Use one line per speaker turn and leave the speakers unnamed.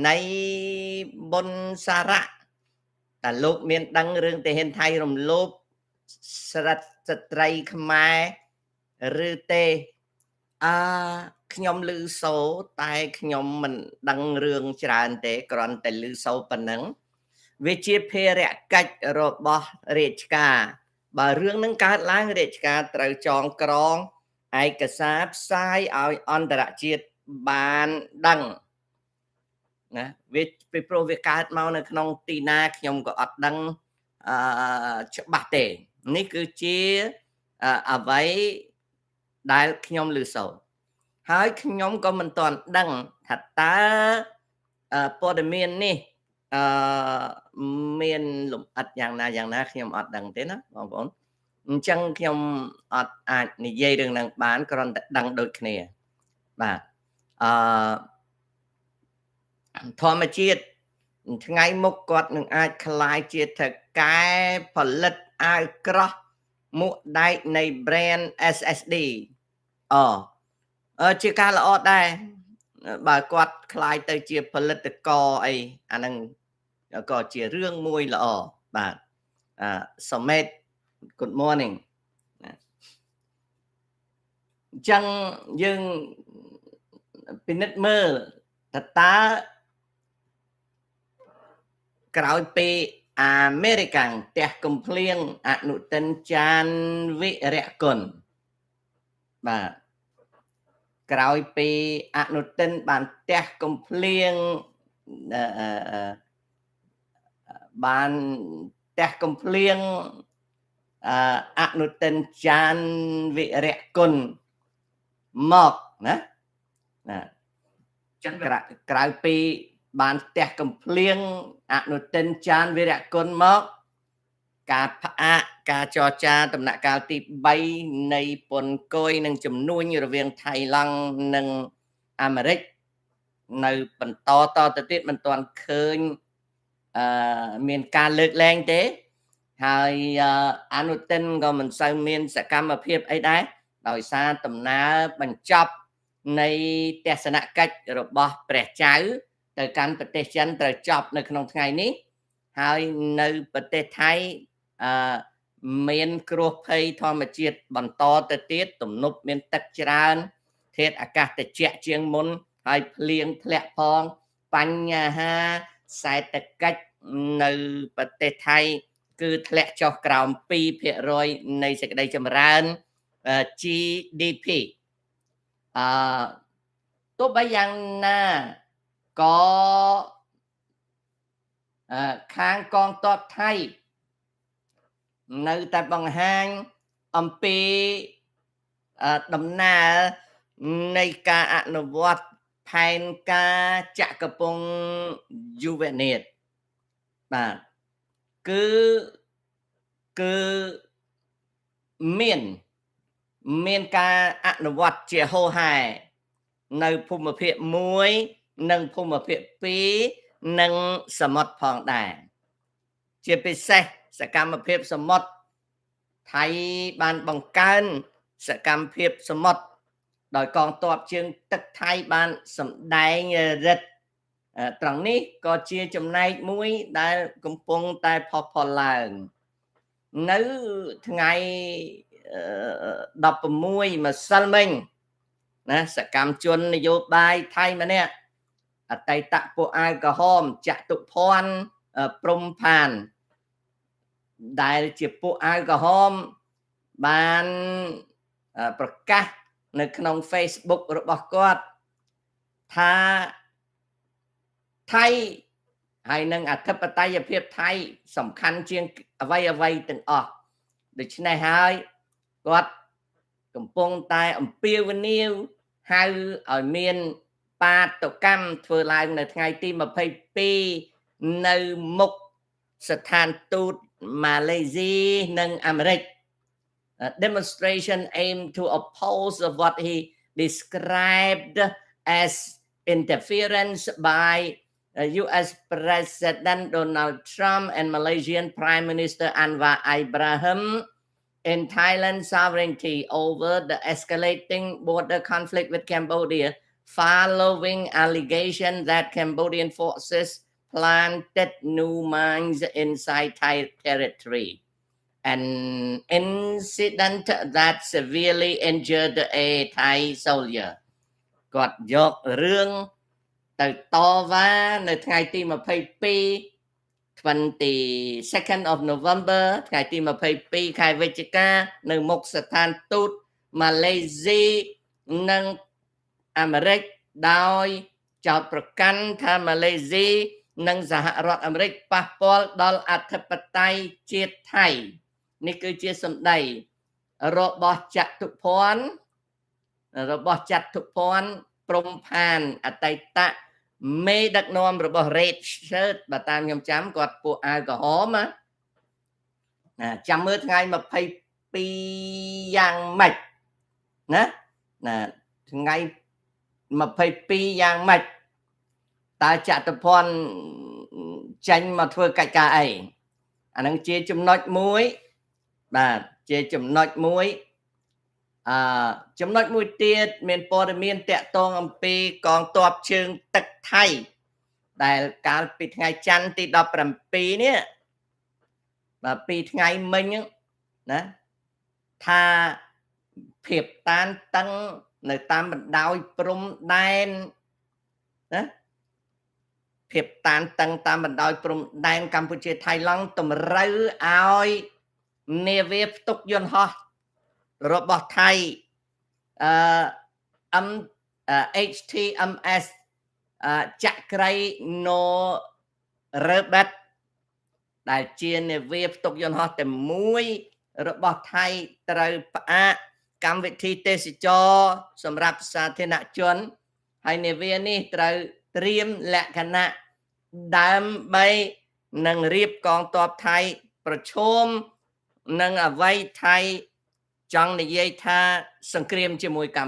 នៃបុណ្យសារៈតើលោកមានដឹងរឿងទាហានថៃរំលោភស្ត្រីខ្មែរឬទេខ្ញុំឮសូរតែខ្ញុំមិនដឹងរឿងច្រើនទេគ្រាន់តែឮសូរប៉ុណ្ណឹងវាជាភារកិច្ចរបស់រាជការបើរឿងនឹងកើតឡើងរាជការត្រូវចងក្រងឯកសារផ្សាយឲ្យអន្តរជាតិបានដឹងណាវាពីព្រោះវាកើតមកនៅក្នុងទីណាខ្ញុំក៏អត់ដឹងច្បាស់ទេនេះគឺជាអ្វីដែលខ្ញុំឮសូរហើយខ្ញុំក៏មិនទាន់ដឹងថាតើព័ត៌មាននេះមានលម្អិតយ៉ាងណាខ្ញុំអត់ដឹងទេណាបងប្អូនអញ្ចឹងខ្ញុំអត់អាចនិយាយរឿងហ្នឹងបានគ្រាន់តែដឹងដូចគ្នាបាទធម្មជាតិថ្ងៃមុខគាត់នឹងអាចคล้ายជាថៅកែផលិតអាវក្រោះមួកដែកនៃ brand SSD ជាការល្អដែរបើគាត់คล้ายទៅជាផលិតករអីអាហ្នឹងក៏ជារឿងមួយល្អបាទSummit good morning អញ្ចឹងយើងពិនិត្យមើលតើក្រោយពីអាមេរិកាំងផ្ទះកំភ្លៀងអនុទិនចានវិរៈគុណបាទក្រោយពីអនុទិនបានផ្ទះកំភ្លៀងបានផ្ទះកំភ្លៀងអនុទិនចានវិរៈគុណមកណាចឹងក្រៅពីបានផ្ទះកំភ្លៀងអនុទិនចានវិរៈគុណមកការផ្អាកការចរចាដំណាក់កាលទី3នៃពន្ធគយនិងជំនួញរវាងថៃឡង់និងអាមេរិកនៅបន្តតទៅទៀតមិនទាន់ឃើញមានការលើកលែងទេហើយអនុទិនក៏មិនសូវមានសកម្មភាពអីដែរដោយសារដំណើរបញ្ចប់នៃទស្សនកិច្ចរបស់ព្រះចៅទៅកាន់ប្រទេសចិនត្រូវចប់នៅក្នុងថ្ងៃនេះហើយនៅប្រទេសថៃមានគ្រោះភ័យធម្មជាតិបន្តទៅទៀតទំនប់មានទឹកច្រើនធាតុអាកាសត្រជាក់ជាងមុនហើយភ្លៀងធ្លាក់ផងបញ្ហាសេដ្ឋកិច្ចនៅប្រទេសថៃគឺធ្លាក់ចុះក្រោម 2% នៃសេចក្តីចម្រើន GDP ទោះបីយ៉ាងណាក៏ខាងកងទ័ពថៃនៅតែបង្ហាញអំពីដំណើរនៃការអនុវត្តផែនការចក្រពង្គយុវនាថបាទគឺមានការអនុវត្តជាហូរហែនៅភូមិភាគ1និងភូមិភាគ2និងសមុទ្រផងដែរជាពិសេសសកម្មភាពសមុទ្រថៃបានបង្កើនសកម្មភាពសមុទ្រដោយកងទ័ពជើងទឹកថៃបានសម្ដែងរិទ្ធត្រង់នេះក៏ជាចំណែកមួយដែលកំពុងតែផុសផុលឡើងនៅថ្ងៃ16ម្សិលមិញណាសកម្មជននយោបាយថៃម្នាក់អតីតពួកអាវក្រហមចតុភ័ណ្ឌព្រំផានដែលជាពួកអាវក្រហមបានប្រកាសនៅក្នុង Facebook របស់គាត់ថាថៃហើយនឹងអធិបតេយ្យភាពថៃសំខាន់ជាងអ្វីទាំងអស់ដូច្នេះហើយគាត់កំពុងតែអំពាវនាវហៅឲ្យមានបាតុកម្មធ្វើឡើងនៅថ្ងៃទី22នៅមុខស្ថានទូតម៉ាឡេស៊ីនិងអាមេរិក demonstration aim to oppose what he described as interference by US President Donald Trump and Malaysian Prime Minister Anwar Ibrahim in Thailand's sovereignty over the escalating border conflict with Cambodia following allegation that Cambodian forces planted new mines inside Thai territory, an incident that severely injured a Thai soldier. គាត់យករឿងទៅតវ៉ានៅថ្ងៃទី22nd of November ថ្ងៃទី22ខែវិច្ឆិកានៅមុខស្ថានទូតម៉ាឡេស៊ីនិងអាមេរិកដោយចោទប្រកាន់ថាម៉ាឡេស៊ីនិងសហរដ្ឋអាមេរិកប៉ះពាល់ដល់អធិបតេយ្យជាតិថៃនេះគឺជាសម្ដីរបស់ចតុភ័ណ្ឌព្រំផានអតីតមេដឹកនាំរបស់ Red Shirt បើតាមខ្ញុំចាំគាត់ពួកអាវក្រហមណាចាំមើលថ្ងៃ22យ៉ាងម៉េចណាថ្ងៃ22យ៉ាងម៉េចតើចតុភ័ណ្ឌចេញមកធ្វើកិច្ចការអីអានឹងជាចំណុចមួយបាទជាចំណុចមួយចំណុចមួយទៀតមានព័ត៌មានតាក់ទងអំពីកងទ័ពជើងទឹកថៃដែលកាលពីថ្ងៃច័ន្ទទី17នេះបាទ2ថ្ងៃមិញណាថាភាពតានតឹងនៅតាមបណ្ដោយព្រំដែនណាភាពតានតឹងតាមបណ្ដោយព្រំដែនកម្ពុជាថៃឡង់តម្រូវឲ្យនាវាផ្ទុកយន្តហោះរបស់ថៃHTMS ចក្រីណូរ៉ឺបេតដែលជានាវាផ្ទុកយន្តហោះតែមួយរបស់ថៃត្រូវផ្អាកកម្មវិធីទេសចរសម្រាប់សាធារណជនហើយនាវានេះត្រូវត្រៀមលក្ខណៈដើម្បីនឹងរៀបកងទ័ពថៃប្រឈមនឹងអ្វីថៃចង់និយាយថាសង្គ្រាមជាមួយកម្ពុជា